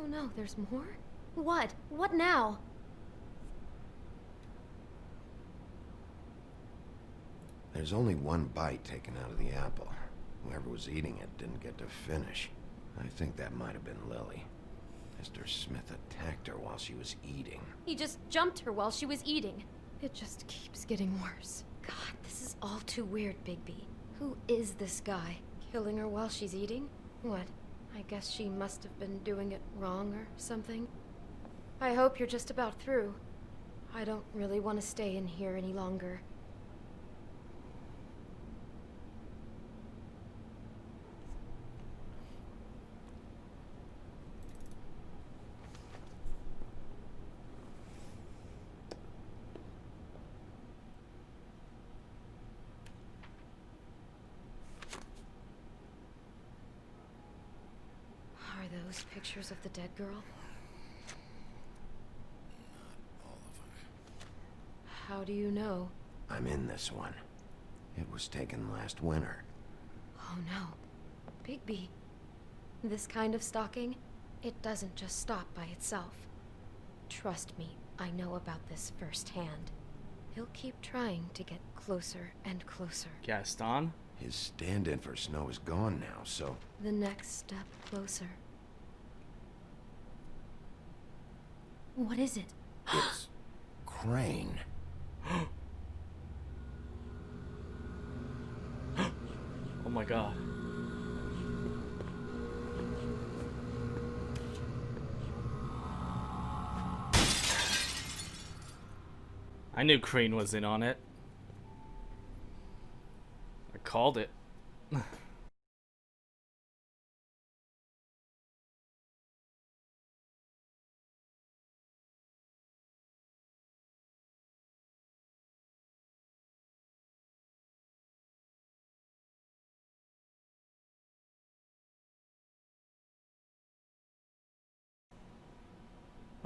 Oh no, there's more? What? What now? There's only one bite taken out of the apple. Whoever was eating it didn't get to finish. I think that might have been Lily. Mr. Smith attacked her while she was eating. He just jumped her while she was eating. It just keeps getting worse. God, this is all too weird, Bigby. Who is this guy? Killing her while she's eating? What? I guess she must have been doing it wrong or something. I hope you're just about through. I don't really want to stay in here any longer. Are those pictures of the dead girl? Not all of them. How do you know? I'm in this one. It was taken last winter. Oh no. Bigby. This kind of stalking, it doesn't just stop by itself. Trust me, I know about this firsthand. He'll keep trying to get closer and closer. Gaston? His stand-in for Snow is gone now, so... The next step closer. What is it? It's... Crane. Oh my god. I knew Crane was in on it. I called it.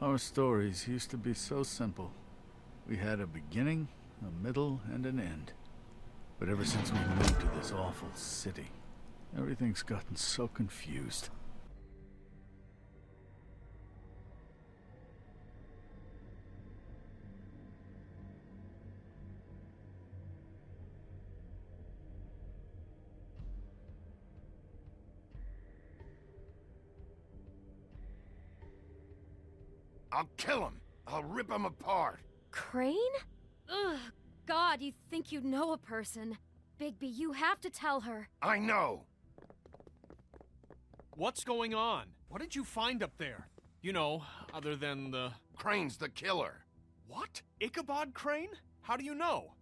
Our stories used to be so simple. We had a beginning, a middle, and an end. But ever since we moved to this awful city, everything's gotten so confused. I'll kill him! I'll rip him apart! Crane? Ugh, God, you think you know a person. Bigby, you have to tell her. I know! What's going on? What did you find up there? You know, other than the... Crane's the killer. What? Ichabod Crane? How do you know?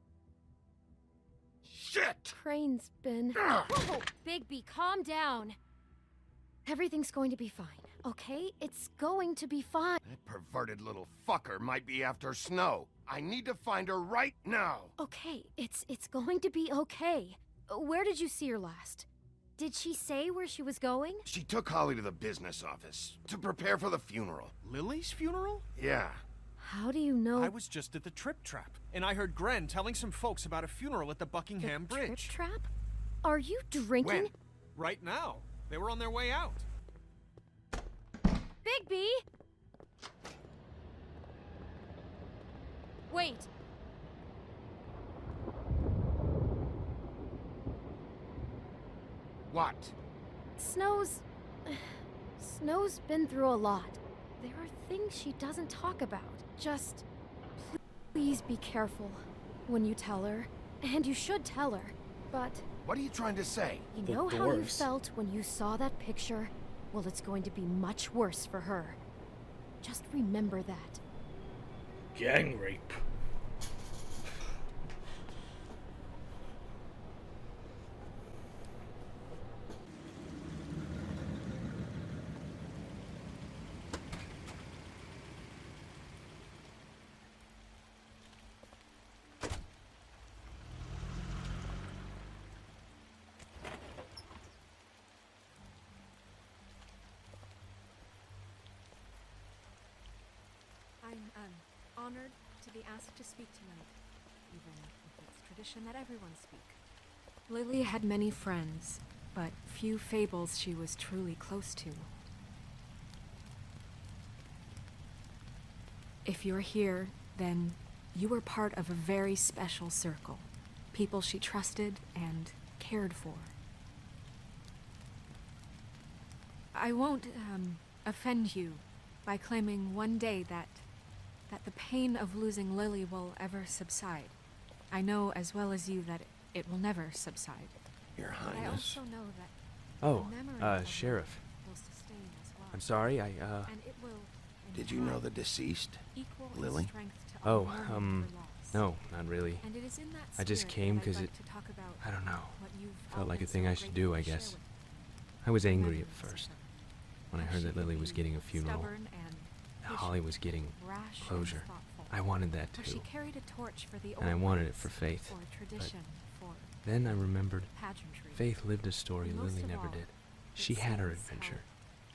Shit! Crane's been... Whoa, Bigby, calm down. Everything's going to be fine, okay? It's going to be fine. That perverted little fucker might be after Snow. I need to find her right now. Okay, it's going to be okay. Where did you see her last? Did she say where she was going? She took Holly to the business office to prepare for the funeral. Lily's funeral? Yeah. How do you know? I was just at the Trip Trap, and I heard Gren telling some folks about a funeral at the Buckingham Bridge. Trip Trap? Are you drinking? When? Right now. They were on their way out. Bigby! Wait. What? Snow's been through a lot. There are things she doesn't talk about. Just please be careful when you tell her. And you should tell her. But What are you trying to say? you The know how you dwarves. felt when you saw that picture? Well, it's going to be much worse for her. Just remember that. Gang rape. I'm honored to be asked to speak tonight, even if it's tradition that everyone speak. Lily had many friends, but few fables she was truly close to. If you're here, then you were part of a very special circle. People she trusted and cared for. I won't, offend you by claiming one day that the pain of losing Lily will ever subside. I know as well as you that it will never subside. Your But I Highness. also know that Oh, the memory of her Sheriff. will sustain as well. I'm sorry, And it will, in Did you know time, the deceased? equal in Lily? strength to Oh, all mourning her loss. no, not really. And it is in that I just spirit came that I'd 'cause like it- to talk about I don't know. what you've Felt all like a been thing so I should do, grateful I to share guess. with me. I was The angry at memories of first her. when I How heard she that Lily could was be getting a funeral. stubborn and Holly was getting rash and closure. thoughtful. I wanted that How she too. carried a torch for the And I old wanted it ways, for Faith. for tradition, for Then I remembered pageantry. Faith lived a story And most Lily of never all, did. it She had her seems how adventure.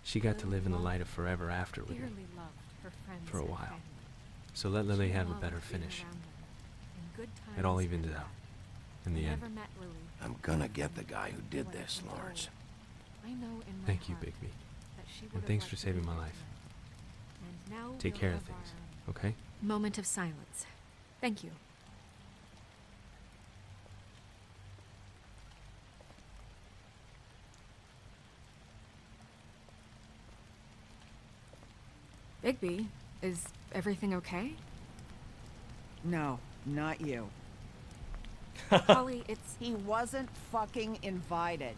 She got to Lily live in the loved- light of forever after with me. dearly loved her friends For a and while. family. So let Lily She have a loved better being finish. around them, in good It all times evens and out bad. in the I end. never met Lily. I'm gonna get the guy who did What I've this, been Lawrence. told. I know in my Thank you, heart Bigby. that she And would have thanks liked for to saving be my here life. tonight. And now Take we'll care of have things, our okay? moment of silence. Thank you. Bigby, is everything okay? No, not you. Holly, it's... He wasn't fucking invited.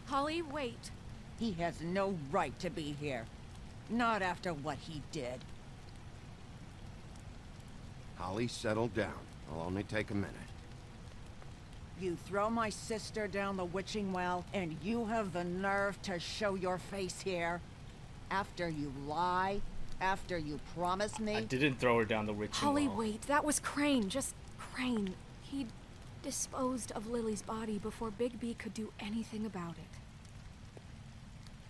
Holly, wait. He has no right to be here. Not after what he did. Holly, settle down. I'll only take a minute. You throw my sister down the witching well, and you have the nerve to show your face here? After you lie? After you promise me? I didn't throw her down the witching Holly, well. wait. That was Crane. Just Crane. He disposed of Lily's body before Bigby could do anything about it.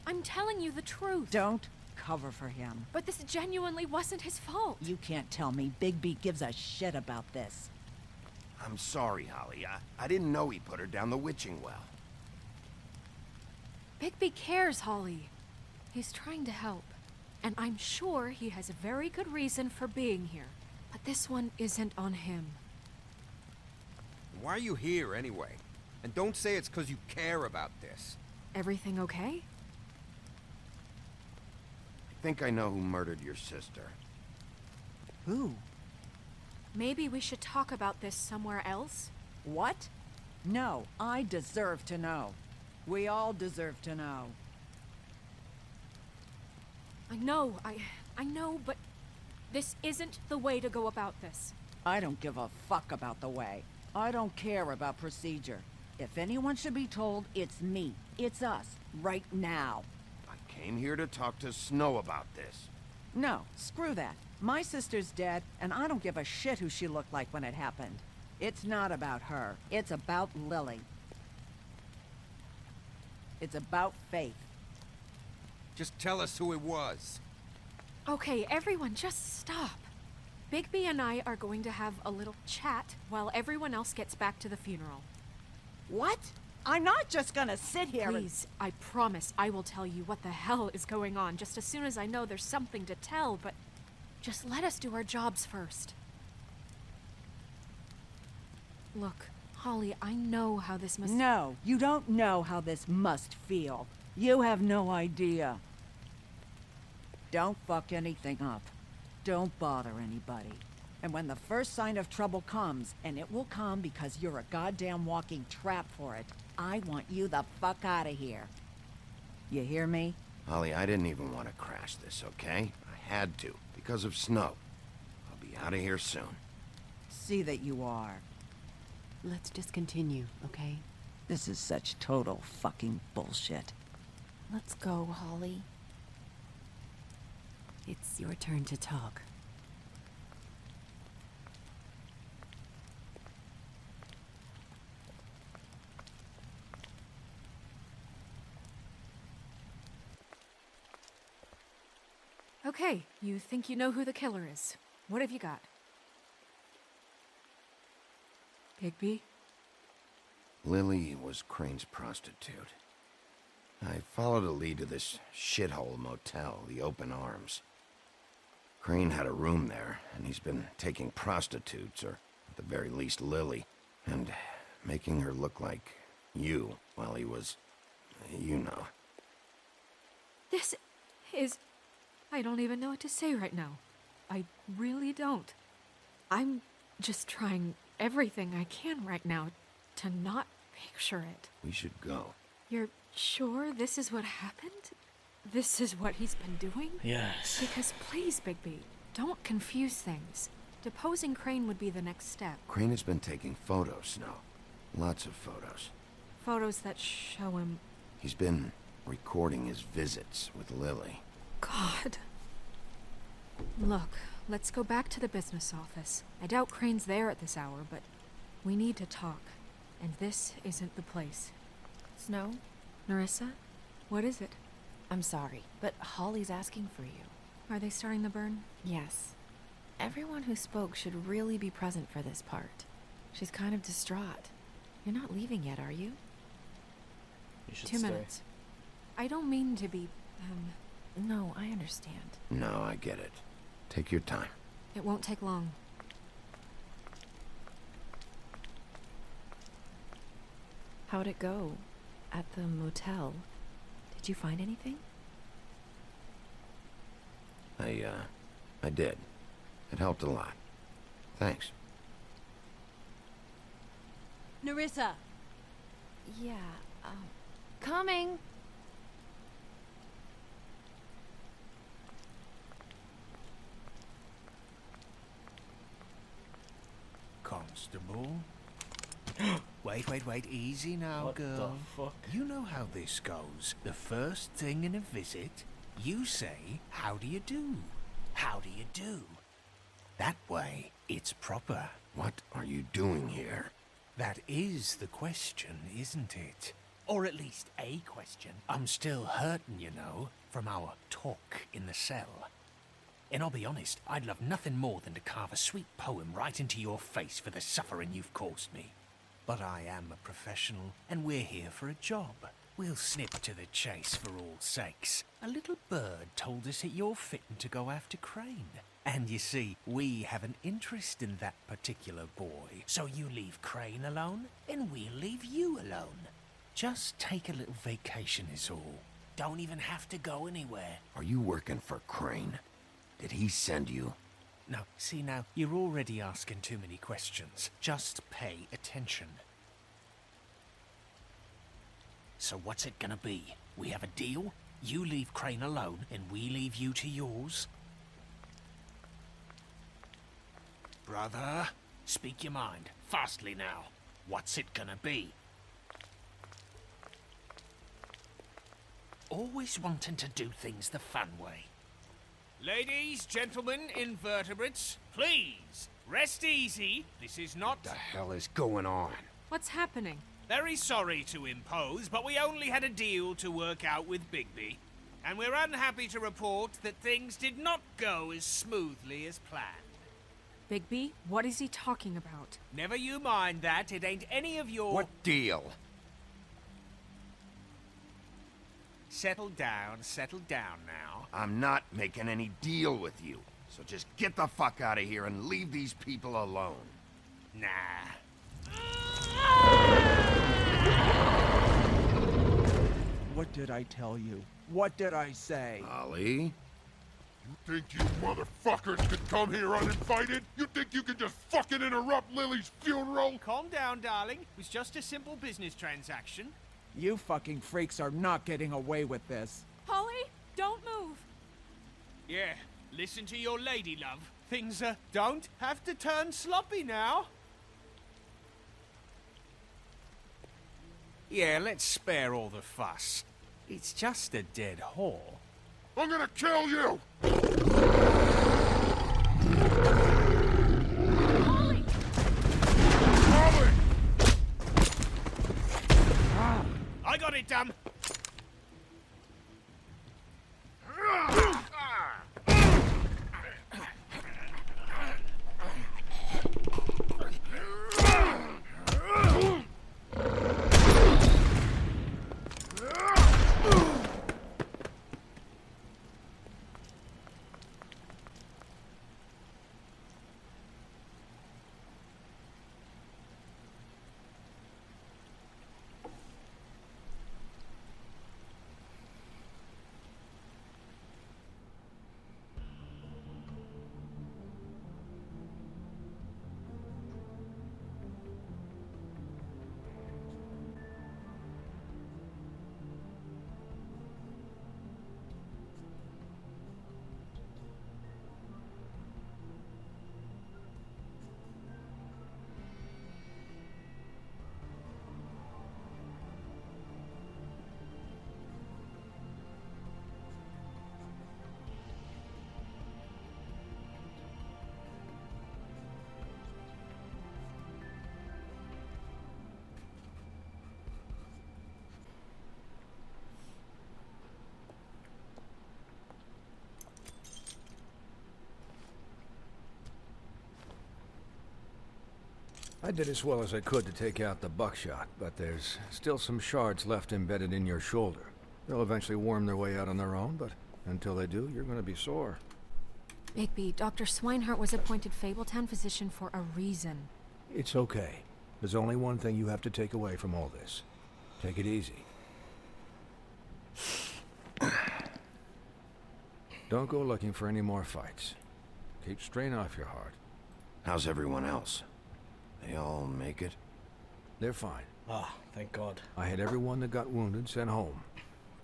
I'm telling you the truth. Don't cover for him. But this genuinely wasn't his fault. You can't tell me Bigby gives a shit about this. I'm sorry, Holly. I didn't know he put her down the witching well. Bigby cares, Holly. He's trying to help. And I'm sure he has a very good reason for being here. But this one isn't on him. Why are you here anyway? And don't say it's 'cause you care about this. Everything okay? I think I know who murdered your sister. Who? Maybe we should talk about this somewhere else? What? No, I deserve to know. We all deserve to know. I know, but this isn't the way to go about this. I don't give a fuck about the way. I don't care about procedure. If anyone should be told, it's me. It's us. Right now. I came here to talk to Snow about this. No, screw that. My sister's dead, and I don't give a shit who she looked like when it happened. It's not about her. It's about Lily. It's about Faith. Just tell us who it was. Okay, everyone, just stop. Bigby and I are going to have a little chat while everyone else gets back to the funeral. What? I'm not just gonna sit here and... Please, I promise I will tell you what the hell is going on just as soon as I know there's something to tell, but just let us do our jobs first. Look, Holly, I know how this must... No, you don't know how this must feel. You have no idea. Don't fuck anything up. Don't bother anybody. And when the first sign of trouble comes, and it will come because you're a goddamn walking trap for it, I want you the fuck out of here. You hear me? Holly, I didn't even want to crash this, okay? I had to, because of Snow. I'll be out of here soon. See that you are. Let's just continue, okay? This is such total fucking bullshit. Let's go, Holly. It's your turn to talk. Okay, you think you know who the killer is. What have you got? Bigby? Lily was Crane's prostitute. I followed a lead to this shithole motel, the Open Arms. Crane had a room there, and he's been taking prostitutes, or at the very least Lily, and making her look like you while he was, you know. This is... I don't even know what to say right now. I really don't. I'm just trying everything I can right now to not picture it. We should go. You're sure this is what happened? This is what he's been doing? Yes. Because please, Bigby, don't confuse things. Deposing Crane would be the next step. Crane has been taking photos, Snow. Lots of photos. Photos that show him... He's been recording his visits with Lily. God. Look, let's go back to the business office. I doubt Crane's there at this hour, but we need to talk. And this isn't the place. Snow? Nerissa? What is it? I'm sorry, but Holly's asking for you. Are they starting the burn? Yes. Everyone who spoke should really be present for this part. She's kind of distraught. You're not leaving yet, are you? You should 2 stay. minutes. I don't mean to be, No, I understand. No, I get it. Take your time. It won't take long. How'd it go? At the motel? Did you find anything? I did. It helped a lot. Thanks. Nerissa! Yeah, coming! Constable? Wait, easy now, What girl. the fuck? You know how this goes. The first thing in a visit, you say, how do you do? How do you do? That way, it's proper. What are you doing here? That is the question, isn't it? Or at least a question. I'm still hurting, you know, from our talk in the cell. And I'll be honest, I'd love nothing more than to carve a sweet poem right into your face for the suffering you've caused me. But I am a professional, and we're here for a job. We'll snip to the chase for all sakes. A little bird told us that you're fitting to go after Crane. And you see, we have an interest in that particular boy. So you leave Crane alone, and we'll leave you alone. Just take a little vacation is all. Don't even have to go anywhere. Are you working for Crane? Did he send you? No, see now, you're already asking too many questions. Just pay attention. So what's it gonna be? We have a deal? You leave Crane alone, and we leave you to yours? Brother, speak your mind. Fastly now. What's it gonna be? Always wanting to do things the fun way. Ladies, gentlemen, invertebrates, please, rest easy. This is not... What the hell is going on? What's happening? Very sorry to impose, but we only had a deal to work out with Bigby. And we're unhappy to report that things did not go as smoothly as planned. Bigby, what is he talking about? Never you mind that, it ain't any of your... What deal? Settle down now. I'm not making any deal with you. So just get the fuck out of here and leave these people alone. Nah. What did I tell you? What did I say? Ollie? You think you motherfuckers could come here uninvited? You think you can just fucking interrupt Lily's funeral? Calm down, darling. It was just a simple business transaction. You fucking freaks are not getting away with this. Holly, don't move! Yeah, listen to your lady, love. Things, don't have to turn sloppy now. Yeah, let's spare all the fuss. It's just a dead whore. I'm gonna kill you! Holly! Holly! I got it, dumb. I did as well as I could to take out the buckshot, but there's still some shards left embedded in your shoulder. They'll eventually worm their way out on their own, but until they do, you're gonna be sore. Bigby, Dr. Swinehart was appointed Fabletown physician for a reason. It's okay. There's only one thing you have to take away from all this. Take it easy. Don't go looking for any more fights. Keep strain off your heart. How's everyone else? They all make it? They're fine. Ah, thank God. I had everyone that got wounded sent home.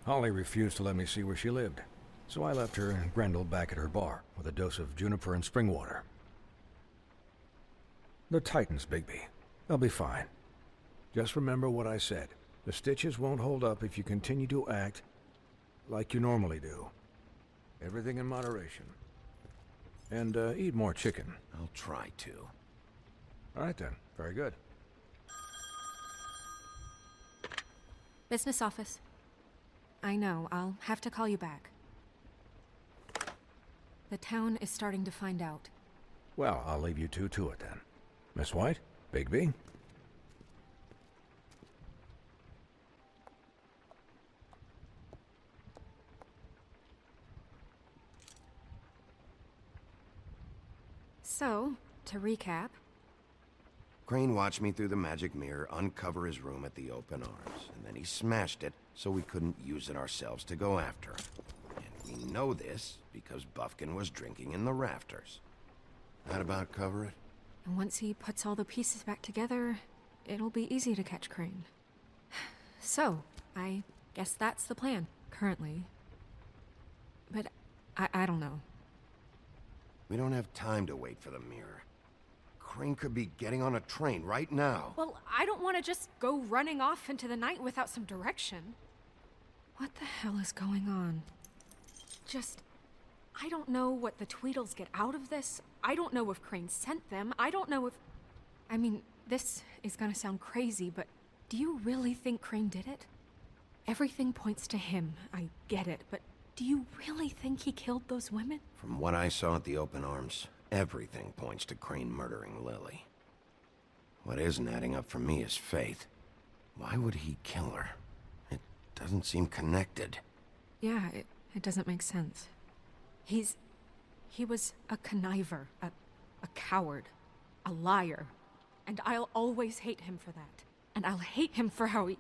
Holly refused to let me see where she lived, so I left her and Grendel back at her bar with a dose of juniper and spring water. They're Titans, Bigby. They'll be fine. Just remember what I said. The stitches won't hold up if you continue to act like you normally do. Everything in moderation. And eat more chicken. I'll try to. All right then. Very good. Business office. I know, I'll have to call you back. The town is starting to find out. Well, I'll leave you two to it then. Miss White, Bigby. So, to recap... Crane watched me through the magic mirror uncover his room at the open arms, and then he smashed it so we couldn't use it ourselves to go after him. And we know this because Buffkin was drinking in the rafters. That about cover it? And once he puts all the pieces back together, it'll be easy to catch Crane. So, I guess that's the plan, currently. But I don't know. We don't have time to wait for the mirror. Crane could be getting on a train right now. Well, I don't want to just go running off into the night without some direction. What the hell is going on? I don't know what the Tweedles get out of this. I don't know if Crane sent them. I don't know if... I mean, this is gonna sound crazy, but do you really think Crane did it? Everything points to him. I get it, but do you really think he killed those women? From what I saw at the open arms, everything points to Crane murdering Lily. What isn't adding up for me is Faith. Why would he kill her? It doesn't seem connected. Yeah, it doesn't make sense. He was a conniver, a coward, a liar. And I'll always hate him for that. And I'll hate him for how he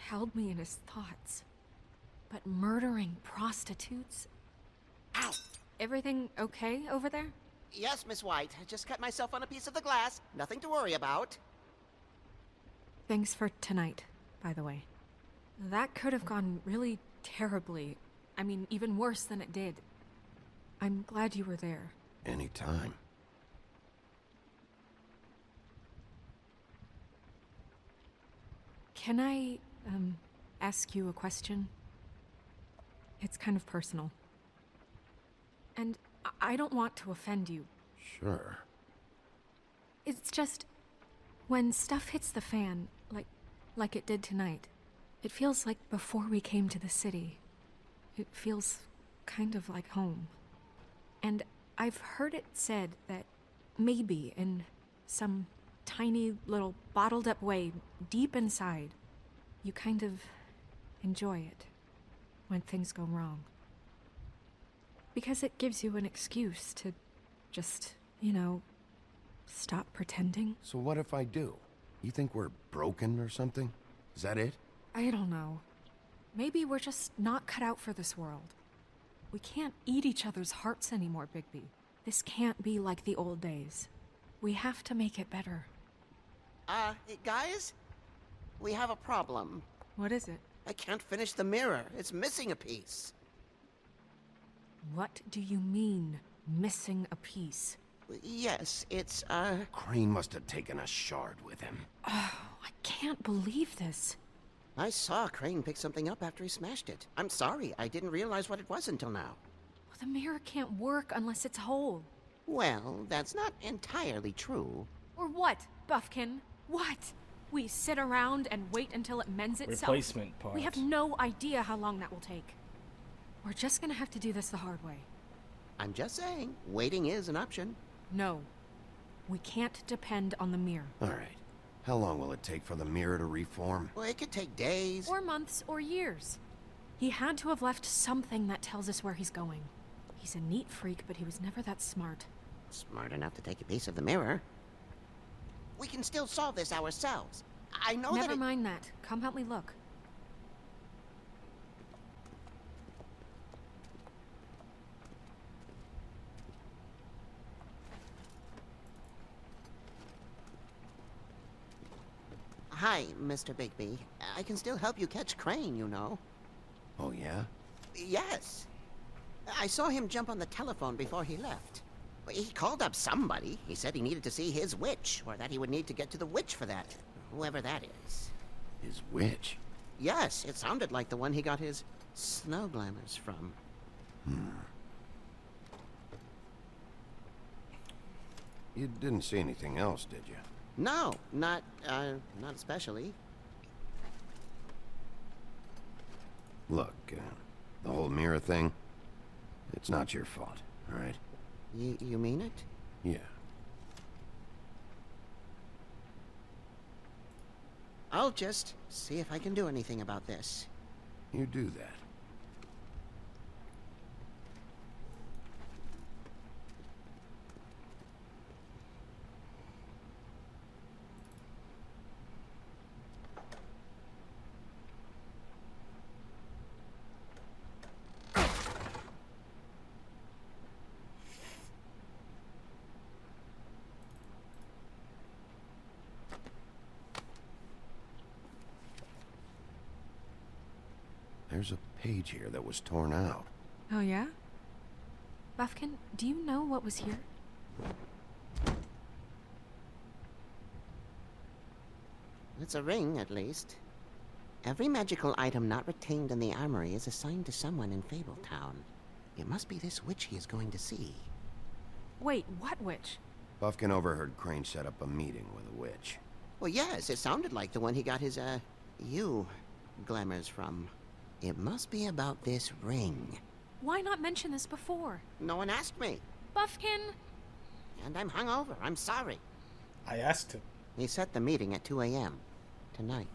held me in his thoughts. But murdering prostitutes? Ow! Everything okay over there? Yes, Miss White. I just cut myself on a piece of the glass. Nothing to worry about. Thanks for tonight, by the way. That could have gone really terribly. I mean, even worse than it did. I'm glad you were there. Anytime. Can I, ask you a question? It's kind of personal. And I don't want to offend you. Sure. It's just... when stuff hits the fan, like it did tonight, it feels like before we came to the city. It feels kind of like home. And I've heard it said that maybe in some tiny little bottled up way deep inside, you kind of enjoy it when things go wrong. Because it gives you an excuse to just, stop pretending. So what if I do? You think we're broken or something? Is that it? I don't know. Maybe we're just not cut out for this world. We can't eat each other's hearts anymore, Bigby. This can't be like the old days. We have to make it better. Guys? We have a problem. What is it? I can't finish the mirror. It's missing a piece. What do you mean, missing a piece? Yes, it's, Crane must have taken a shard with him. Oh, I can't believe this. I saw Crane pick something up after he smashed it. I'm sorry, I didn't realize what it was until now. Well, the mirror can't work unless it's whole. Well, that's not entirely true. Or what, Buffkin? What? We sit around and wait until it mends itself? Replacement part. We have no idea how long that will take. We're just gonna have to do this the hard way. I'm just saying, waiting is an option. No. We can't depend on the mirror. All right. How long will it take for the mirror to reform? Well, it could take days. Or months, or years. He had to have left something that tells us where he's going. He's a neat freak, but he was never that smart. Smart enough to take a piece of the mirror. We can still solve this ourselves. I know Never mind that. Come help me look. Hi, Mr. Bigby. I can still help you catch Crane, you know. Oh, yeah? Yes. I saw him jump on the telephone before he left. He called up somebody. He said he needed to see his witch, or that he would need to get to the witch for that. Whoever that is. His witch? Yes, it sounded like the one he got his snow glamours from. You didn't see anything else, did you? No, not especially. Look, the whole mirror thing, it's not your fault, all right? You mean it? Yeah. I'll just see if I can do anything about this. You do that. There's a page here that was torn out. Oh, yeah? Buffkin, do you know what was here? It's a ring, at least. Every magical item not retained in the armory is assigned to someone in Fabletown. It must be this witch he is going to see. Wait, what witch? Buffkin overheard Crane set up a meeting with a witch. Well, yes, it sounded like the one he got his, glamours from. It must be about this ring. Why not mention this before? No one asked me. Buffkin! And I'm hungover. I'm sorry. I asked him. He set the meeting at 2 a.m. tonight.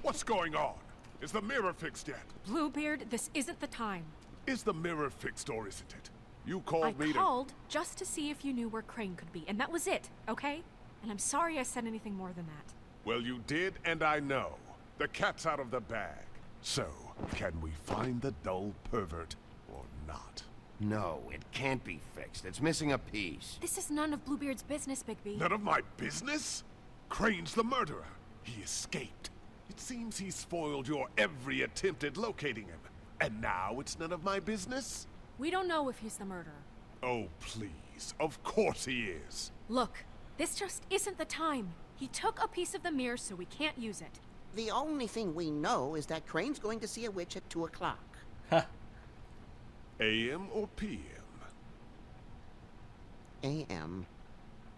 What's going on? Is the mirror fixed yet? Bluebeard, this isn't the time. Is the mirror fixed or isn't it? You called me I called just to see if you knew where Crane could be, and that was it, okay? And I'm sorry I said anything more than that. Well, you did, and I know. The cat's out of the bag. So, can we find the dull pervert or not? No, it can't be fixed. It's missing a piece. This is none of Bluebeard's business, Bigby. None of my business? Crane's the murderer. He escaped. It seems he spoiled your every attempt at locating him. And now it's none of my business? We don't know if he's the murderer. Oh, please. Of course he is. Look, this just isn't the time. He took a piece of the mirror, so we can't use it. The only thing we know is that Crane's going to see a witch at 2 o'clock. AM or PM? AM.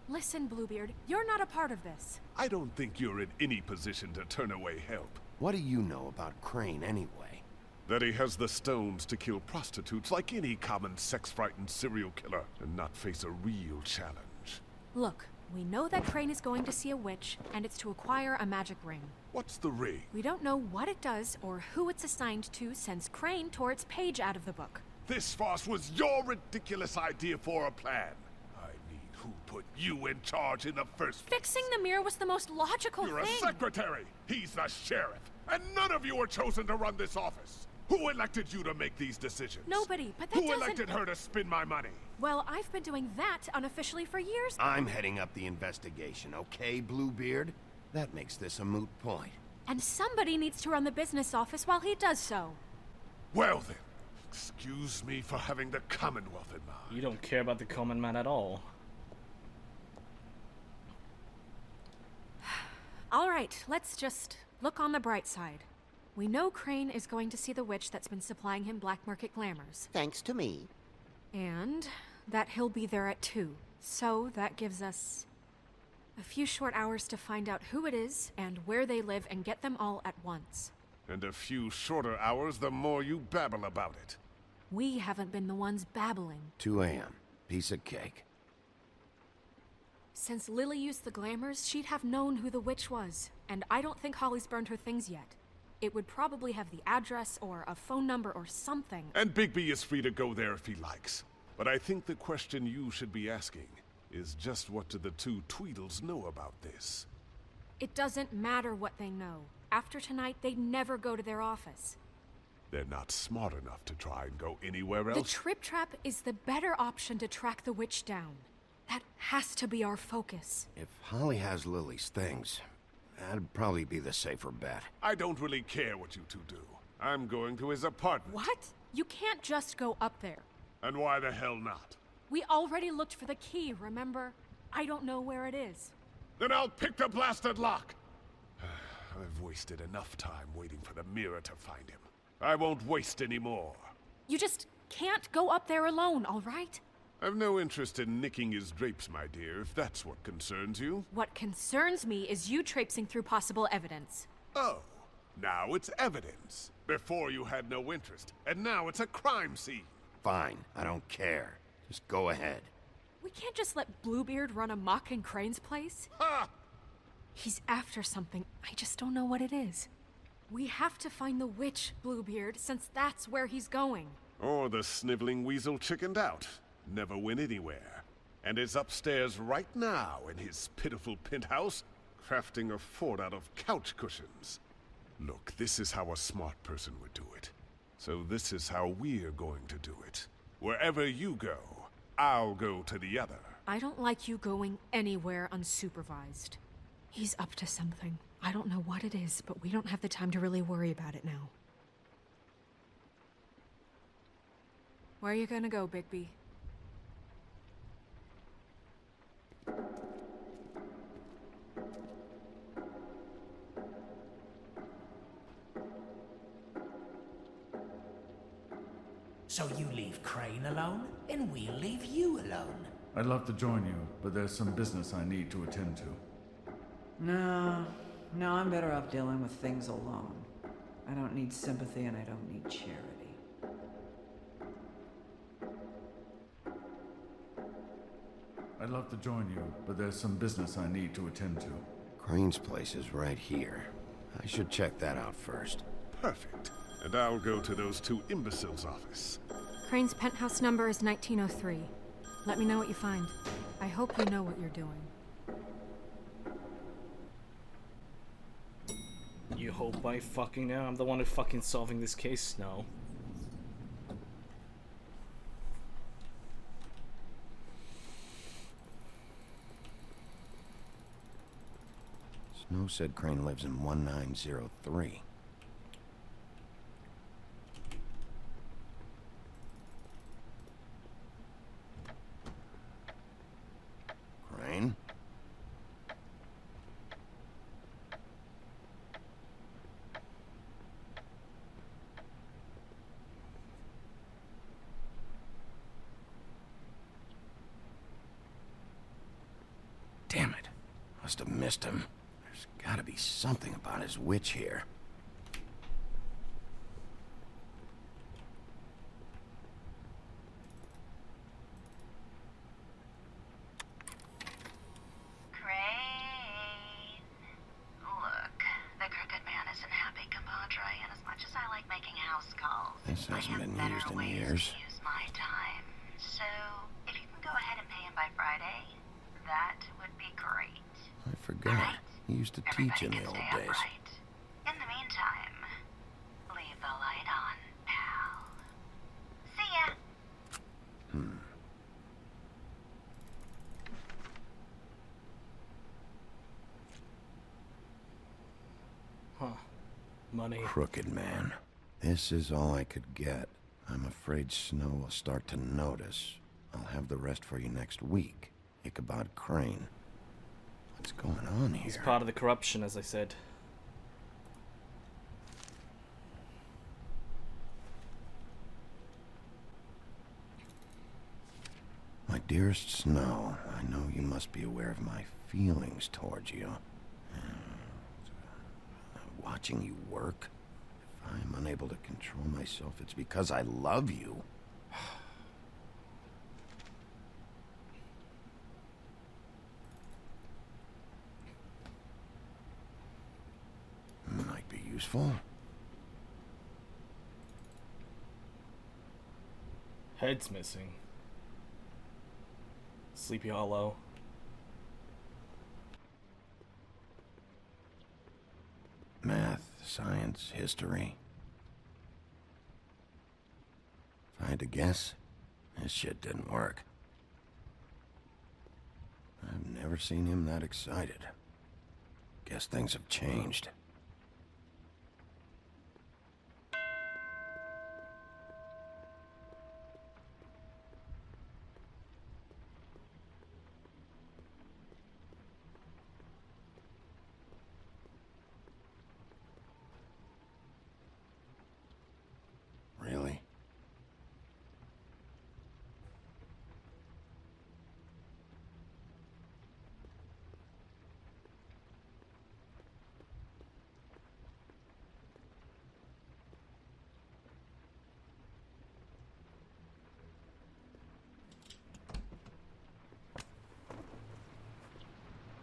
Listen, Bluebeard, you're not a part of this. I don't think you're in any position to turn away help. What do you know about Crane anyway? That he has the stones to kill prostitutes like any common sex-frightened serial killer and not face a real challenge. Look, we know that Crane is going to see a witch, and it's to acquire a magic ring. What's the ring? We don't know what it does or who it's assigned to since Crane tore its page out of the book. This farce was your ridiculous idea for a plan. I mean, who put you in charge in the first place? Fixing the mirror was the most logical You're thing. a secretary. He's the sheriff. And none of you were chosen to run this office. Who elected you to make these decisions? Nobody, but that Who doesn't... elected her to spend my money? Well, I've been doing that unofficially for years. I'm heading up the investigation, okay, Bluebeard? That makes this a moot point. And somebody needs to run the business office while he does so. Well then, excuse me for having the Commonwealth in mind. You don't care about the common man at all. All right, let's just look on the bright side. We know Crane is going to see the witch that's been supplying him black market glamours. Thanks to me. And that he'll be there at 2. So that gives us a few short hours to find out who it is and where they live and get them all at once. And a few shorter hours the more you babble about it. We haven't been the ones babbling. 2 a.m. Piece of cake. Since Lily used the glamours, she'd have known who the witch was. And I don't think Holly's burned her things yet. It would probably have the address or a phone number or something. And Bigby is free to go there if he likes. But I think the question you should be asking is just what do the two Tweedles know about this? It doesn't matter what they know. After tonight, they'd never go to their office. They're not smart enough to try and go anywhere The else. Trip Trap is the better option to track the witch down. That has to be our focus. If Holly has Lily's things, that'd probably be the safer bet. I don't really care what you two do. I'm going to his apartment. What? You can't just go up there. And why the hell not? We already looked for the key, remember? I don't know where it is. Then I'll pick the blasted lock! I've wasted enough time waiting for the mirror to find him. I won't waste any more. You just can't go up there alone, all right? I've no interest in nicking his drapes, my dear, if that's what concerns you. What concerns me is you traipsing through possible evidence. Oh, now it's evidence. Before you had no interest, and now it's a crime scene. Fine, I don't care. Just go ahead. We can't just let Bluebeard run amok in Crane's place. Ha! He's after something. I just don't know what it is. We have to find the witch, Bluebeard, since that's where he's going. Or the sniveling weasel chickened out. Never went anywhere. And is upstairs right now in his pitiful penthouse, crafting a fort out of couch cushions. Look, this is how a smart person would do it. So this is how we're going to do it. Wherever you go, I'll go to the other. I don't like you going anywhere unsupervised. He's up to something. I don't know what it is, but we don't have the time to really worry about it now. Where are you gonna go, Bigby? So you leave Crane alone, and we'll leave you alone. I'd love to join you, but there's some business I need to attend to. No, I'm better off dealing with things alone. I don't need sympathy and I don't need charity. I'd love to join you, but there's some business I need to attend to. Crane's place is right here. I should check that out first. Perfect. And I'll go to those two imbeciles' office. Crane's penthouse number is 1903. Let me know what you find. I hope you know what you're doing. You hope I fucking know? I'm the one who fucking solving this case now. Snow said Crane lives in 1903. Crane? Damn it. Must have missed him. There's gotta be something about his witch here. Crane. Look, the Crooked Man isn't happy, compadre, and as much as I like making house calls, This I hasn't have been better used in ways years. to use my time. So, if you can go ahead and pay him by Friday, that would be great. I forgot. He used to teach in the old days. Upright. In the meantime, leave the light on, pal. See ya. Huh. Money. Crooked Man. This is all I could get. I'm afraid Snow will start to notice. I'll have the rest for you next week. Ichabod Crane. What's going on here? He's part of the corruption, as I said. My dearest Snow, I know you must be aware of my feelings towards you. Watching you work, if I'm unable to control myself, it's because I love you. useful. Head's missing. Sleepy Hollow. Math, science, history. If I had to guess, this shit didn't work. I've never seen him that excited. Guess things have changed. Really?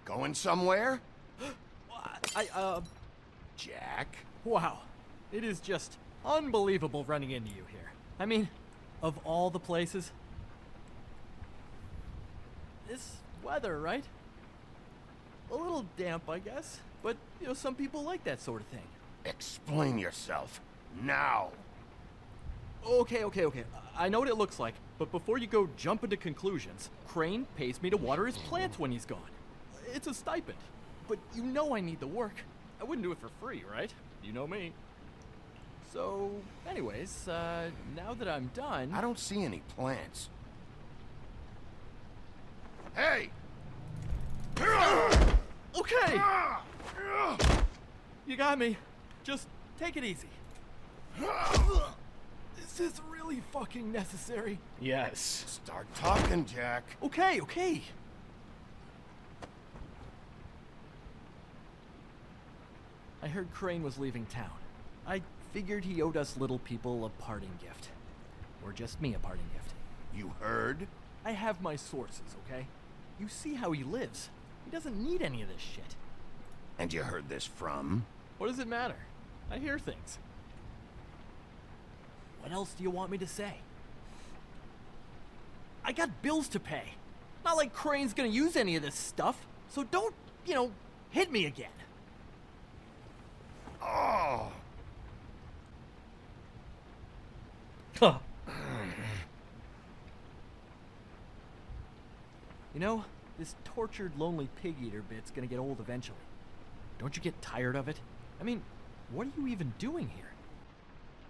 Going somewhere? Jack? Wow. It is just unbelievable running into you here. I mean, of all the places. This weather, right? A little damp, I guess. But, you know, some people like that sort of thing. Explain yourself. Now! Okay. I know what it looks like, but before you go jumping to conclusions, Crane pays me to water his plants when he's gone. It's a stipend. But you know I need the work. I wouldn't do it for free, right? You know me. So, anyways, now that I'm done... I don't see any plants. Hey! Okay! You got me. Just take it easy. Is this really fucking necessary? Yes. Start talking, Jack. Okay. I heard Crane was leaving town. I figured he owed us little people a parting gift. Or just me a parting gift. You heard? I have my sources, okay? You see how he lives. He doesn't need any of this shit. And you heard this from? What does it matter? I hear things. What else do you want me to say? I got bills to pay. Not like Crane's gonna use any of this stuff. So don't, hit me again. Oh! Huh. This tortured, lonely pig-eater bit's gonna get old eventually. Don't you get tired of it? I mean, what are you even doing here?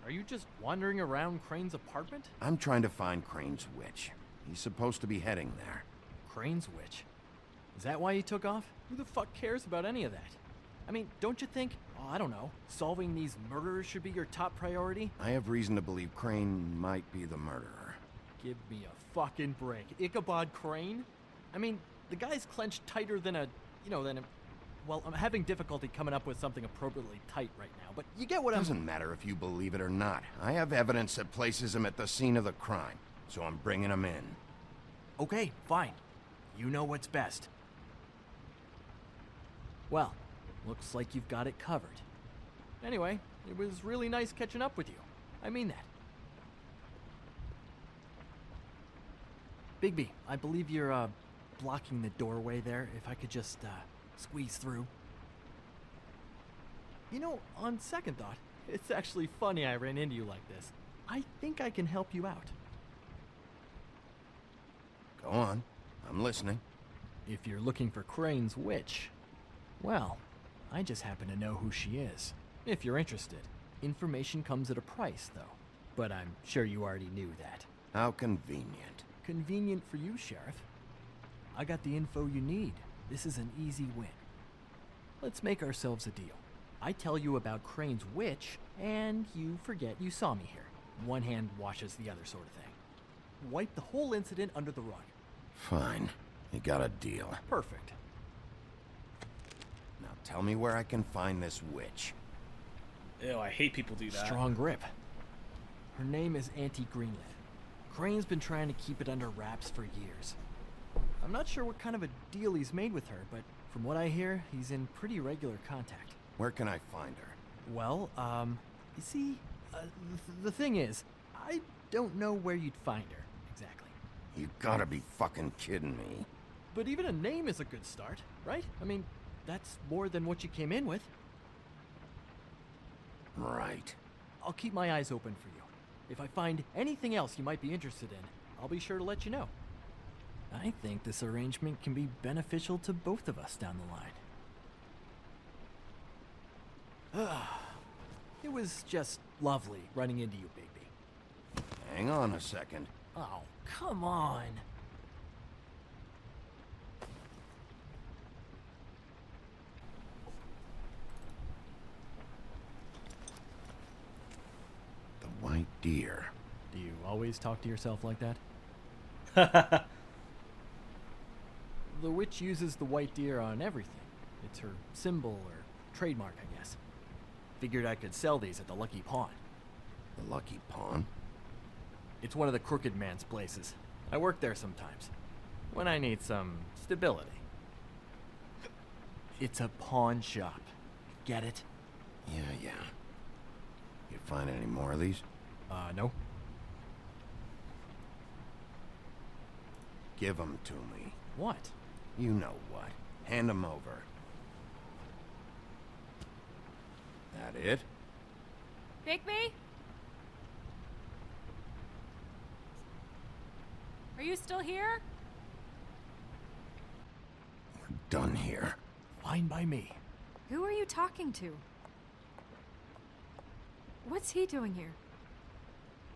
Are you just wandering around Crane's apartment? I'm trying to find Crane's witch. He's supposed to be heading there. Crane's witch? Is that why he took off? Who the fuck cares about any of that? I mean, don't you think, I don't know, solving these murderers should be your top priority? I have reason to believe Crane might be the murderer. Give me a fucking break. Ichabod Crane? I mean, the guy's clenched tighter than well, I'm having difficulty coming up with something appropriately tight right now, but you get what I'm... Doesn't matter if you believe it or not. I have evidence that places him at the scene of the crime, so I'm bringing him in. Okay, fine. You know what's best. Well, looks like you've got it covered. Anyway, it was really nice catching up with you. I mean that. Bigby, I believe you're, blocking the doorway there. If I could just, squeeze through. On second thought, it's actually funny I ran into you like this. I think I can help you out. Go on. I'm listening. If you're looking for Crane's witch, well, I just happen to know who she is. If you're interested. Information comes at a price, though. But I'm sure you already knew that. How convenient. Convenient for you, Sheriff. I got the info you need. This is an easy win. Let's make ourselves a deal. I tell you about Crane's witch, and you forget you saw me here. One hand washes the other sort of thing. Wipe the whole incident under the rug. Fine. You got a deal. Perfect. Now tell me where I can find this witch. Ew, I hate people do that. Strong grip. Her name is Auntie Greenleaf. Crane's been trying to keep it under wraps for years. I'm not sure what kind of a deal he's made with her, but from what I hear, he's in pretty regular contact. Where can I find her? Well, you see, the thing is, I don't know where you'd find her, exactly. You gotta be fucking kidding me. But even a name is a good start, right? I mean, that's more than what you came in with. Right. I'll keep my eyes open for you. If I find anything else you might be interested in, I'll be sure to let you know. I think this arrangement can be beneficial to both of us down the line. It was just lovely running into you, Bigby. Hang on a second. Oh, come on. The white deer. Do you always talk to yourself like that? The witch uses the white deer on everything. It's her symbol or trademark, I guess. Figured I could sell these at the Lucky Pawn. The Lucky Pawn? It's one of the crooked man's places. I work there sometimes, when I need some stability. It's a pawn shop. Get it? Yeah. You find any more of these? No. Give them to me. What? You know what. Hand them over. That it? Bigby? Are you still here? We're done here. Fine by me. Who are you talking to? What's he doing here?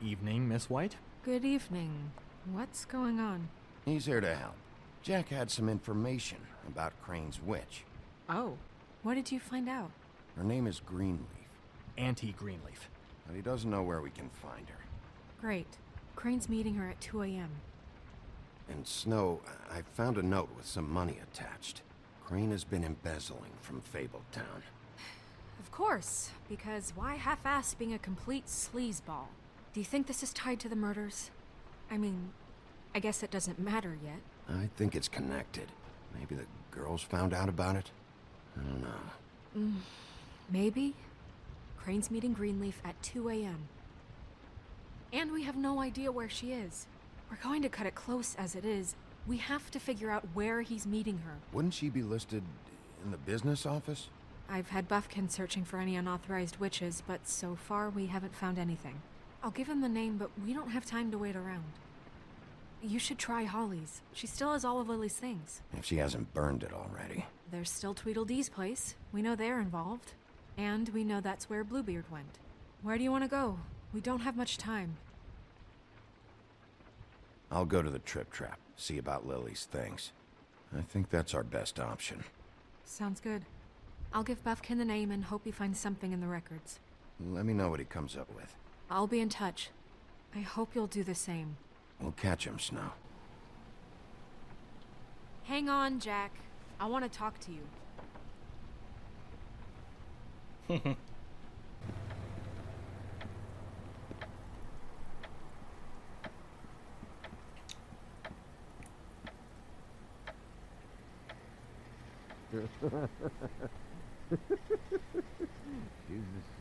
Evening, Miss White. Good evening. What's going on? He's here to help. Jack had some information about Crane's witch. Oh, what did you find out? Her name is Greenleaf. Auntie Greenleaf. But he doesn't know where we can find her. Great. Crane's meeting her at 2 a.m. And Snow, I found a note with some money attached. Crane has been embezzling from Fabletown. Of course, because why half-ass being a complete sleazeball? Do you think this is tied to the murders? I mean, I guess it doesn't matter yet. I think it's connected. Maybe the girls found out about it? I don't know. Maybe? Crane's meeting Greenleaf at 2 a.m. And we have no idea where she is. We're going to cut it close as it is. We have to figure out where he's meeting her. Wouldn't she be listed in the business office? I've had Buffkin searching for any unauthorized witches, but so far we haven't found anything. I'll give him the name, but we don't have time to wait around. You should try Holly's. She still has all of Lily's things. If she hasn't burned it already. There's still Tweedledee's place. We know they're involved. And we know that's where Bluebeard went. Where do you want to go? We don't have much time. I'll go to the Trip Trap, see about Lily's things. I think that's our best option. Sounds good. I'll give Buffkin the name and hope he finds something in the records. Let me know what he comes up with. I'll be in touch. I hope you'll do the same. We'll catch him, Snow. Hang on, Jack. I want to talk to you. She's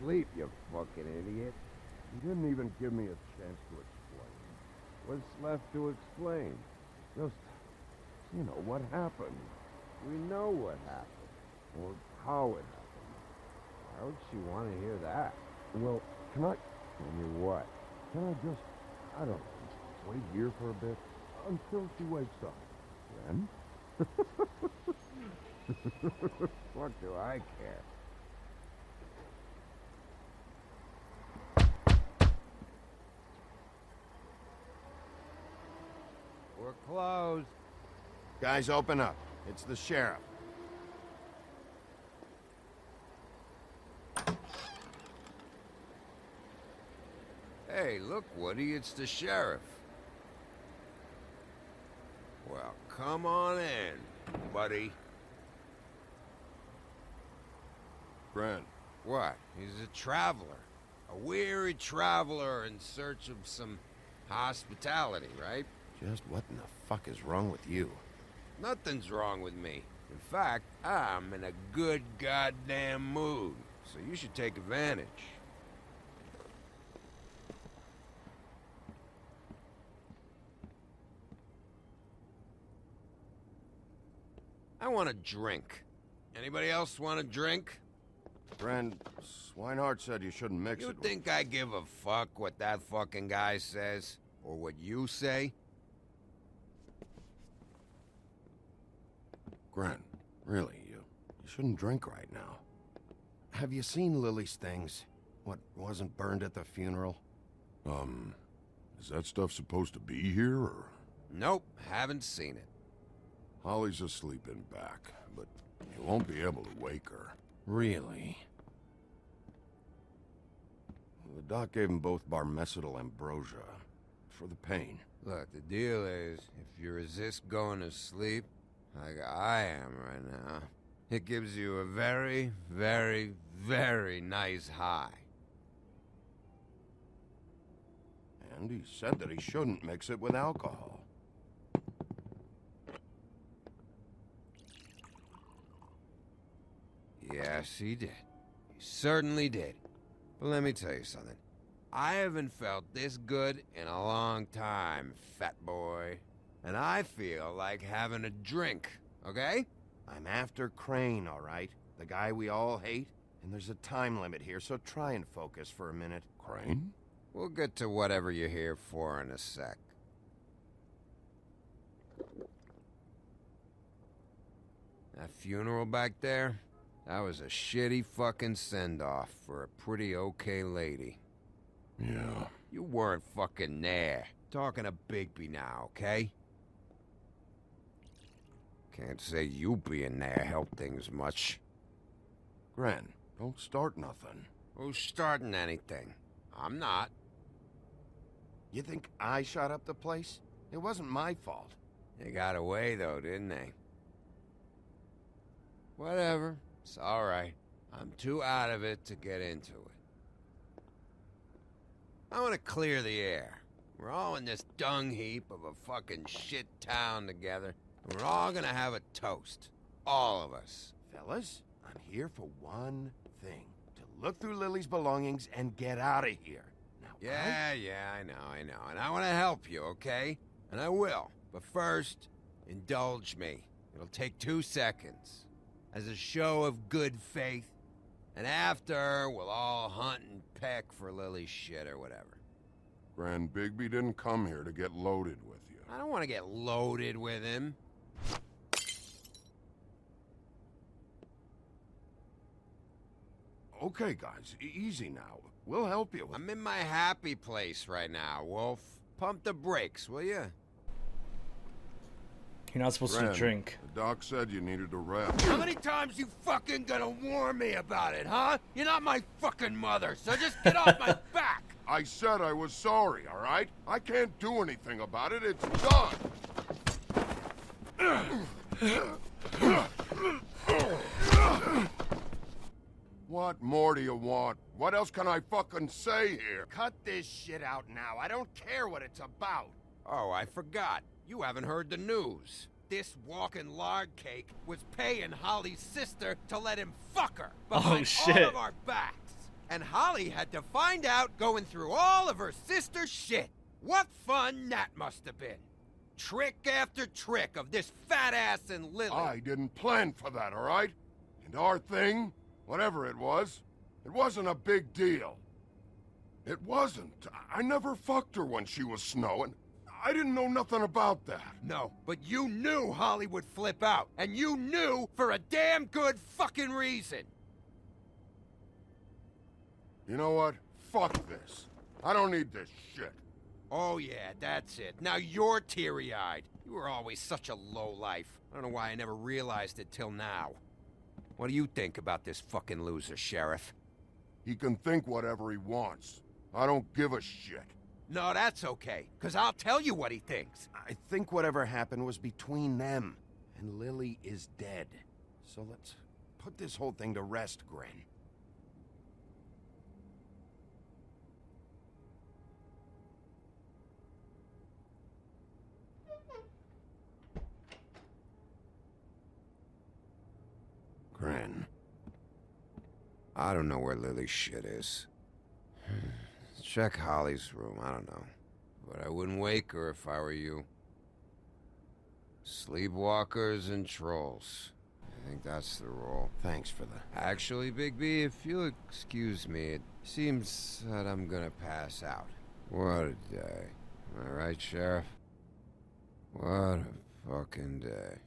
asleep, you fucking idiot. You didn't even give me a chance to explain. What's left to explain? Just, you know, what happened. We know what happened. Or how it happened. Why would she want to hear that? Well, can I... Tell me what? Can I just, I don't know, wait here for a bit? Until she wakes up. Then? What do I care? We're closed. Guys, open up. It's the sheriff. Hey, look, Woody, it's the sheriff. Well, come on in, buddy. Brent. What? He's a traveler. A weary traveler in search of some hospitality, right? Just what in the fuck is wrong with you? Nothing's wrong with me. In fact, I'm in a good goddamn mood. so you should take advantage. I want a drink. Anybody else want a drink? Friend, Swinehart said you shouldn't mix You it. think I give a fuck what that fucking guy says? Or what you say? Gren, really, you shouldn't drink right now. Have you seen Lily's things? What wasn't burned at the funeral? Is that stuff supposed to be here, or? Nope, haven't seen it. Holly's asleep in back, but you won't be able to wake her. Really? The doc gave them both barmecidal ambrosia for the pain. Look, the deal is, if you resist going to sleep, like I am right now, it gives you a very, very, very nice high. And he said that he shouldn't mix it with alcohol. Yes, he did. He certainly did. But let me tell you something. I haven't felt this good in a long time, fat boy. And I feel like having a drink, okay? I'm after Crane, all right? The guy we all hate? And there's a time limit here, so try and focus for a minute. Crane? We'll get to whatever you're here for in a sec. That funeral back there? That was a shitty fucking send-off for a pretty okay lady. Yeah. You weren't fucking there. Talking to Bigby now, okay? Can't say you being there helped things much. Gren, don't start nothing. Who's starting anything? I'm not. You think I shot up the place? It wasn't my fault. They got away, though, didn't they? Whatever. It's alright. I'm too out of it to get into it. I want to clear the air. We're all in this dung heap of a fucking shit town together, and we're all gonna have a toast. All of us. Fellas, I'm here for one thing. To look through Lily's belongings and get out of here. Now, Yeah, I know. And I want to help you, okay? And I will. But first, indulge me. It'll take 2 seconds. As a show of good faith. And after, we'll all hunt and peck for Lily's shit or whatever. Grand Bigby didn't come here to get loaded with you. I don't want to get loaded with him. Okay, guys, easy now. We'll help you. I'm in my happy place right now, Wolf. Pump the brakes, will you? You're not supposed Gren, to drink. The doc said you needed to rest. How many times you fucking gonna warn me about it, huh? You're not my fucking mother, so just get off my back! I said I was sorry, all right? I can't do anything about it. It's done. What more do you want? What else can I fucking say here? Cut this shit out now. I don't care what it's about. Oh, I forgot. You haven't heard the news. This walking lard cake was paying Holly's sister to let him fuck her behind all of our backs. And Holly had to find out going through all of her sister's shit. What fun that must have been. Trick after trick of this fat ass and Lily. I didn't plan for that, all right? And our thing, whatever it wasn't a big deal. It wasn't. I never fucked her when she was snowing. I didn't know nothing about that. No, but you knew Holly would flip out. And you knew for a damn good fucking reason. You know what? Fuck this. I don't need this shit. Oh yeah, that's it. Now you're teary-eyed. You were always such a lowlife. I don't know why I never realized it till now. What do you think about this fucking loser, Sheriff? He can think whatever he wants. I don't give a shit. No, that's okay, because I'll tell you what he thinks. I think whatever happened was between them. And Lily is dead. So let's put this whole thing to rest, Gren. Gren. I don't know where Lily's shit is. Check Holly's room, I don't know. But I wouldn't wake her if I were you. Sleepwalkers and trolls. I think that's the rule. Thanks for the... Actually, Bigby, if you'll excuse me, it seems that I'm gonna pass out. What a day. Am I right, Sheriff? What a fucking day.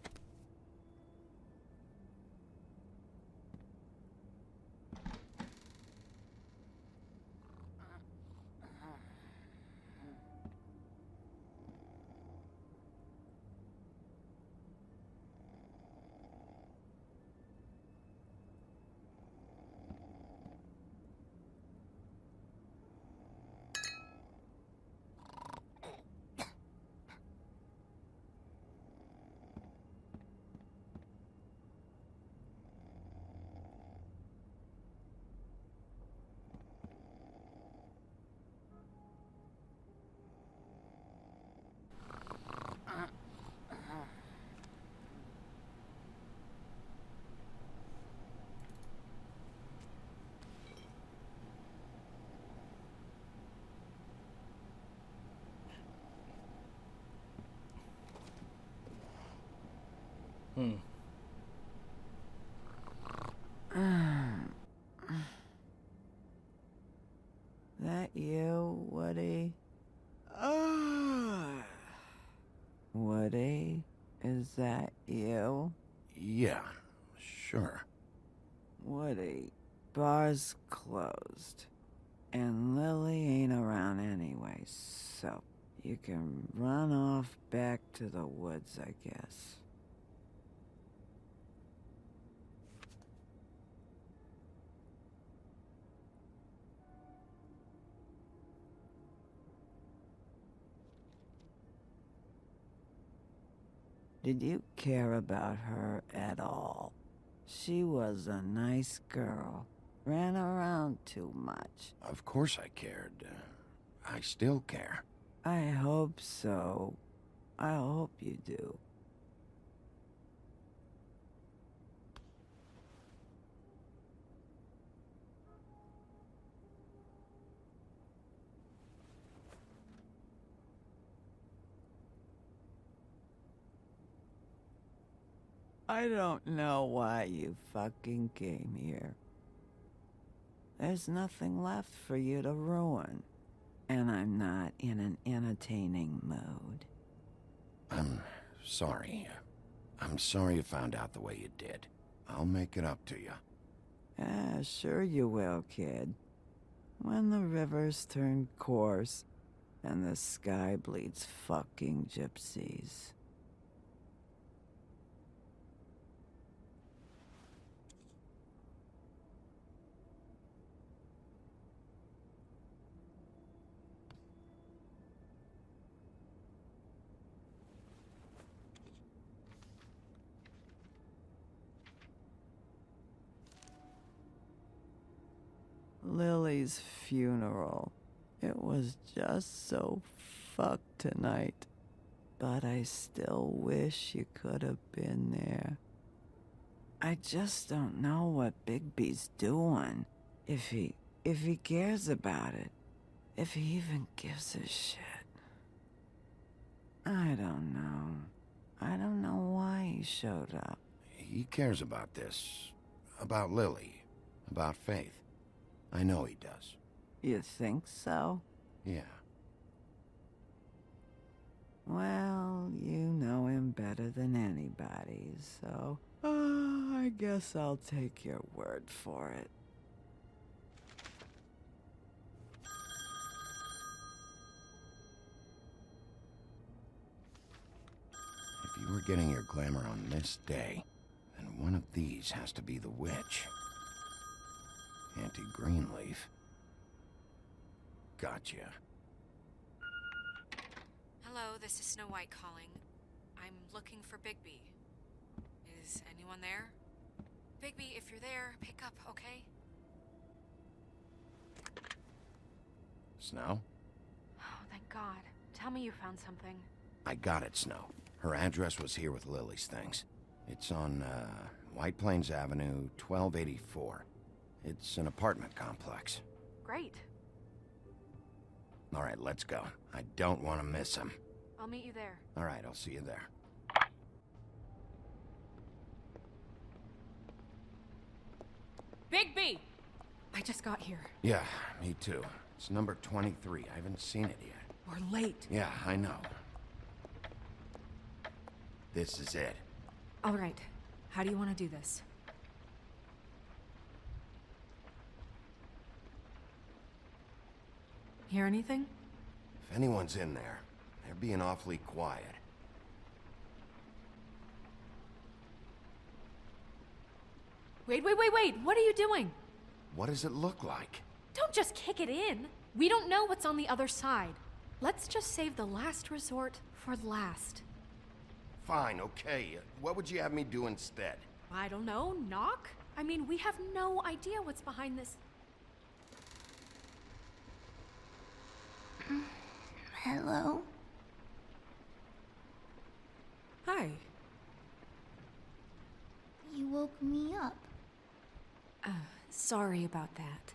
That you, Woody? Woody? Is that you? Yeah, sure. Woody, bar's closed. And Lily ain't around anyway, so you can run off back to the woods, I guess. Did you care about her at all? She was a nice girl. Ran around too much. Of course I cared. I still care. I hope so. I hope you do. I don't know why you fucking came here. There's nothing left for you to ruin. And I'm not in an entertaining mood. I'm sorry. I'm sorry you found out the way you did. I'll make it up to you. Sure you will, kid. When the rivers turn coarse and the sky bleeds fucking gypsies. Lily's funeral. It was just so fucked tonight. But I still wish you could have been there. I just don't know what Bigby's doing. If he cares about it. If he even gives a shit. I don't know. I don't know why he showed up. He cares about this. About Lily. About Faith. I know he does. You think so? Yeah. Well, you know him better than anybody, so... I guess I'll take your word for it. If you were getting your glamour on this day, then one of these has to be the witch. Auntie Greenleaf. Gotcha. Hello, this is Snow White calling. I'm looking for Bigby. Is anyone there? Bigby, if you're there, pick up, okay? Snow? Oh, thank God. Tell me you found something. I got it, Snow. Her address was here with Lily's things. It's on, White Plains Avenue, 1284. It's an apartment complex. Great. All right, let's go. I don't want to miss him. I'll meet you there. All right, I'll see you there. Bigby! I just got here. Yeah, me too. It's number 23. I haven't seen it yet. We're late. Yeah, I know. This is it. All right. How do you want to do this? Hear anything? If anyone's in there, they're being awfully quiet. Wait. What are you doing? What does it look like? Don't just kick it in. We don't know what's on the other side. Let's just save the last resort for last. Fine, okay. What would you have me do instead? I don't know. Knock? I mean, we have no idea what's behind this. Hello? Hi. You woke me up. Sorry about that.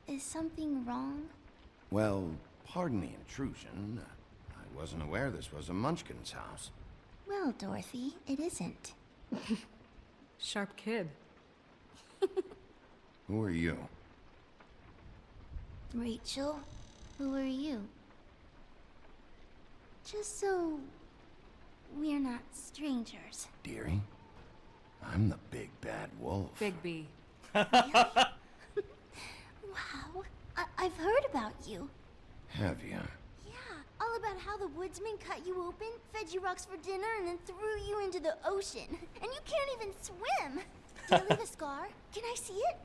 Is something wrong? Well, pardon the intrusion. I wasn't aware this was a Munchkin's house. Well, Dorothy, it isn't. Sharp kid. Who are you? Rachel, who are you? Just so we're not strangers. Dearie? I'm the big bad wolf. Bigby. Wow, I've heard about you. Have you? Yeah, all about how the woodsman cut you open, fed you rocks for dinner, and then threw you into the ocean. And you can't even swim. Do you leave a scar? Can I see it?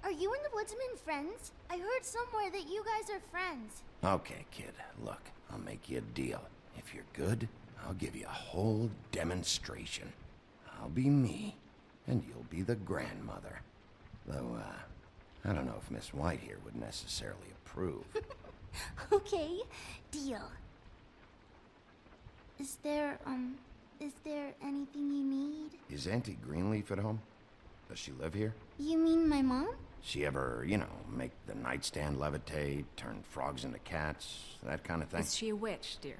Are you and the woodsman friends? I heard somewhere that you guys are friends. Okay, kid. Look, I'll make you a deal. If you're good, I'll give you a whole demonstration. I'll be me, and you'll be the grandmother. Though, I don't know if Miss White here would necessarily approve. Okay, deal. Is there anything you need? Is Auntie Greenleaf at home? Does she live here? You mean my mom? She ever, you know, make the nightstand levitate, turn frogs into cats, that kind of thing? Is she a witch, dear?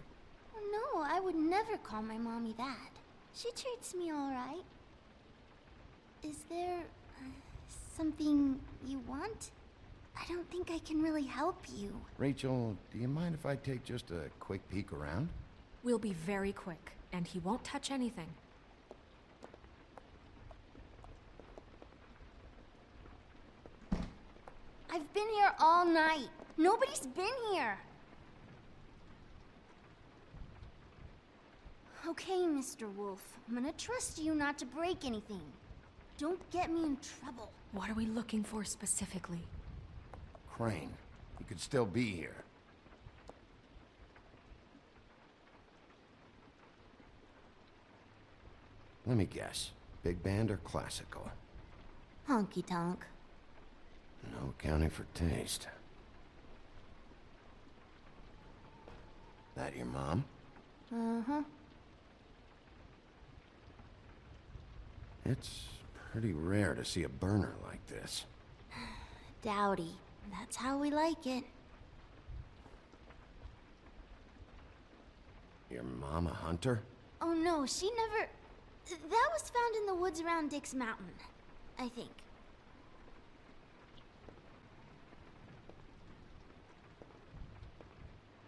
Oh, no, I would never call my mommy that. She treats me all right. Is there something you want? I don't think I can really help you. Rachel, do you mind if I take just a quick peek around? We'll be very quick, and he won't touch anything. I've been here all night. Nobody's been here. Okay, Mr. Wolf. I'm gonna trust you not to break anything. Don't get me in trouble. What are we looking for specifically? Crane. He could still be here. Let me guess. Big band or classical? Honky tonk. No accounting for taste. That your mom? Uh-huh. It's pretty rare to see a burner like this. Dowdy. That's how we like it. Your mom a hunter? Oh no, she never... That was found in the woods around Dick's Mountain, I think.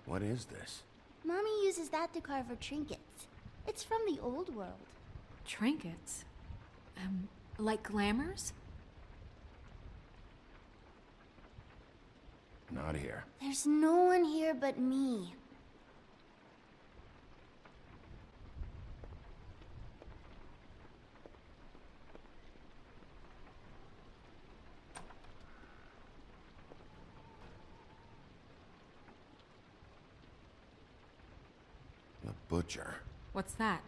What is this? Mommy uses that to carve her trinkets. It's from the old world. Trinkets? Like glamours? Not here. There's no one here but me. The butcher. What's that?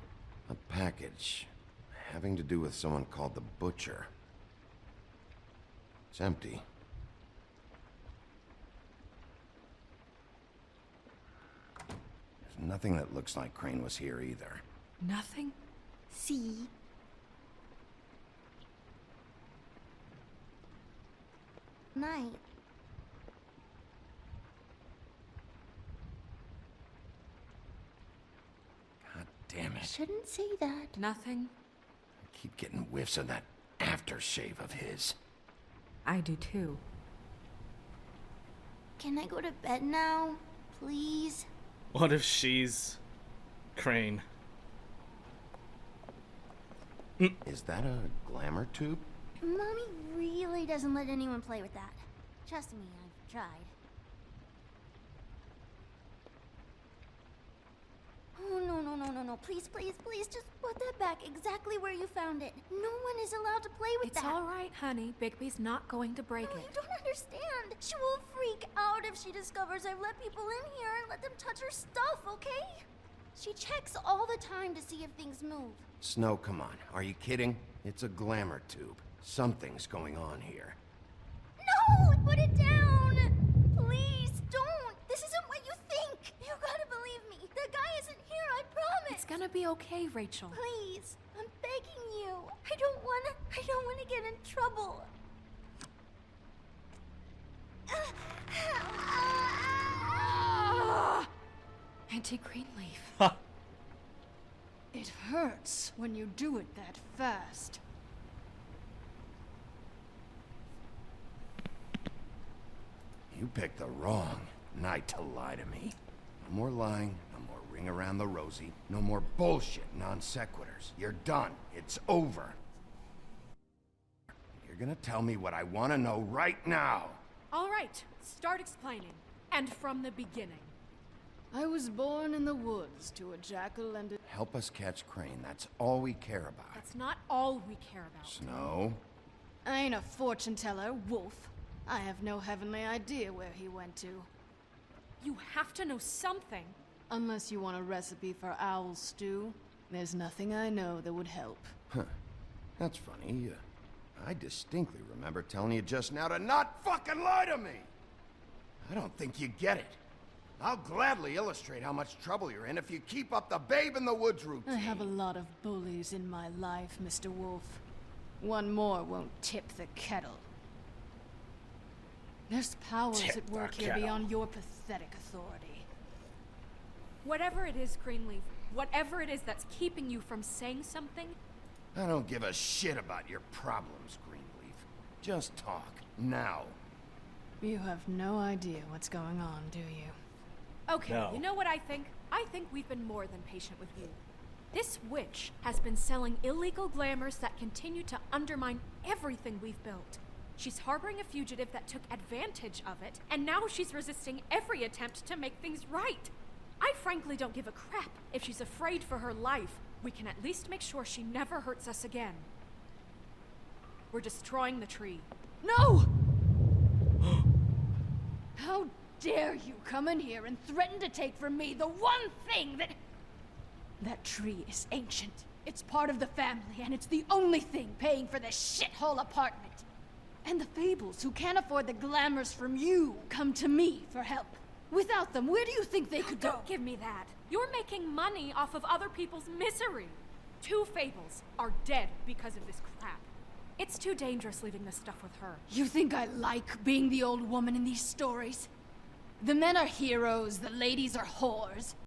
A package having to do with someone called the Butcher. It's empty. There's nothing that looks like Crane was here either. Nothing? See? Night. God damn it. Shouldn't say that. Nothing. I keep getting whiffs of that aftershave of his. I do too. Can I go to bed now? Please? What if she's Crane? Is that a glamour tube? Mommy really doesn't let anyone play with that. Trust me, I've tried. Oh, no. Please, just put that back exactly where you found it. No one is allowed to play with that. It's all right, honey. Bigby's not going to break No, it. you don't understand. She will freak out if she discovers I've let people in here and let them touch her stuff, okay? She checks all the time to see if things move. Snow, come on. Are you kidding? It's a glamour tube. Something's going on here. No! Put it down! Please, don't! This isn't what you think! You gotta believe me. The guy isn't here, I promise! It's gonna be okay, Rachel. Please, I'm begging you. I don't wanna get in trouble. Auntie Greenleaf. It hurts when you do it that fast. You picked the wrong night to lie to me. No more lying, no more ring around the rosy, no more bullshit non sequiturs. You're done. It's over. You're gonna tell me what I want to know right now. All right, start explaining. And from the beginning. I was born in the woods to a jackal and a... Help us catch Crane. That's all we care about. That's not all we care about. Snow? I ain't a fortune teller, Wolf. I have no heavenly idea where he went to. You have to know something. Unless you want a recipe for owl stew, there's nothing I know that would help. Huh. That's funny. I distinctly remember telling you just now to not fucking lie to me! I don't think you get it. I'll gladly illustrate how much trouble you're in if you keep up the babe in the woods routine. I have a lot of bullies in my life, Mr. Wolf. One more won't tip the kettle. There's powers at work here beyond your pathetic authority. Whatever it is, Greenleaf, whatever it is that's keeping you from saying something... I don't give a shit about your problems, Greenleaf. Just talk, now. You have no idea what's going on, do you? Okay, No. You know what I think? I think we've been more than patient with you. This witch has been selling illegal glamours that continue to undermine everything we've built. She's harboring a fugitive that took advantage of it, and now she's resisting every attempt to make things right. I frankly don't give a crap if she's afraid for her life. We can at least make sure she never hurts us again. We're destroying the tree. No! How dare you come in here and threaten to take from me the one thing that... That tree is ancient. It's part of the family, and it's the only thing paying for this shithole apartment. And the Fables, who can't afford the glamours from you, come to me for help. Without them, where do you think they could go? Don't give me that. You're making money off of other people's misery. 2 Fables are dead because of this crap. It's too dangerous leaving this stuff with her. You think I like being the old woman in these stories? The men are heroes, the ladies are whores.